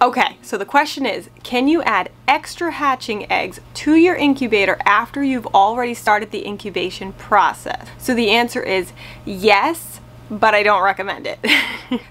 Okay, so the question is, can you add extra hatching eggs to your incubator after you've already started the incubation process? So the answer is yes, but I don't recommend it.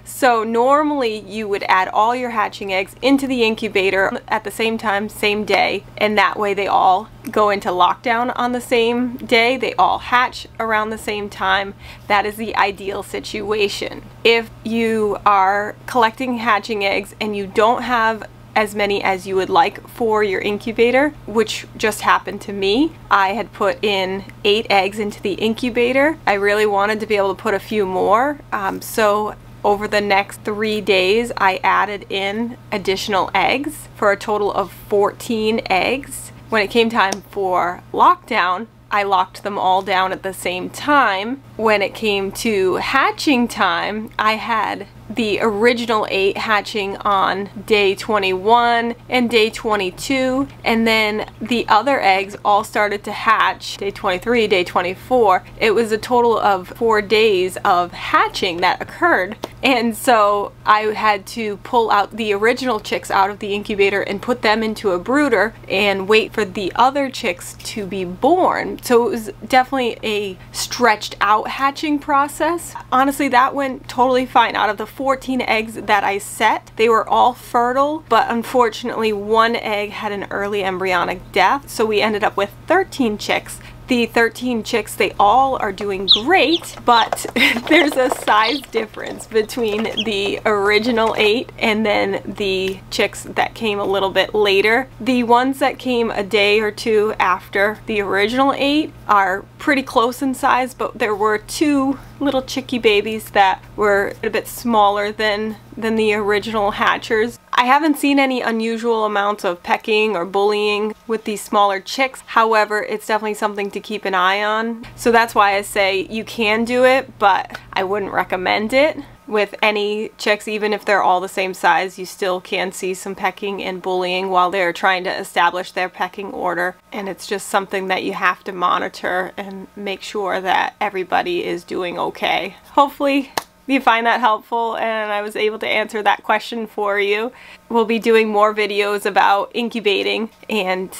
So normally you would add all your hatching eggs into the incubator at the same time, same day, and that way they all go into lockdown on the same day. They all hatch around the same time. That is the ideal situation. If you are collecting hatching eggs and you don't have as many as you would like for your incubator, which just happened to me. I had put in 8 eggs into the incubator. I really wanted to be able to put a few more, so over the next 3 days I added in additional eggs for a total of 14 eggs. When it came time for lockdown, I locked them all down at the same time. When it came to hatching time, I had the original 8 hatching on day 21 and day 22, and then the other eggs all started to hatch day 23, day 24. It was a total of 4 days of hatching that occurred, and so I had to pull out the original chicks out of the incubator and put them into a brooder and wait for the other chicks to be born. So it was definitely a stretched out hatching process. Honestly, that went totally fine. Out of the 14 eggs that I set, they were all fertile, but unfortunately 1 egg had an early embryonic death, so we ended up with 13 chicks. The 13 chicks, they all are doing great, but there's a size difference between the original 8 and then the chicks that came a little bit later. The ones that came a day or 2 after the original 8 are pretty close in size, but there were 2 little chickie babies that were a bit smaller than the original hatchers. I haven't seen any unusual amounts of pecking or bullying with these smaller chicks. However, it's definitely something to keep an eye on. So that's why I say you can do it, but I wouldn't recommend it. With any chicks, even if they're all the same size, you still can see some pecking and bullying while they're trying to establish their pecking order. And it's just something that you have to monitor and make sure that everybody is doing okay. Hopefully you find that helpful and I was able to answer that question for you. We'll be doing more videos about incubating, and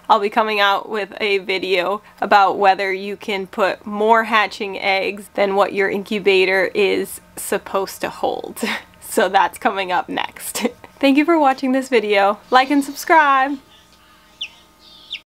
I'll be coming out with a video about whether you can put more hatching eggs than what your incubator is supposed to hold. So that's coming up next. Thank you for watching this video. Like and subscribe!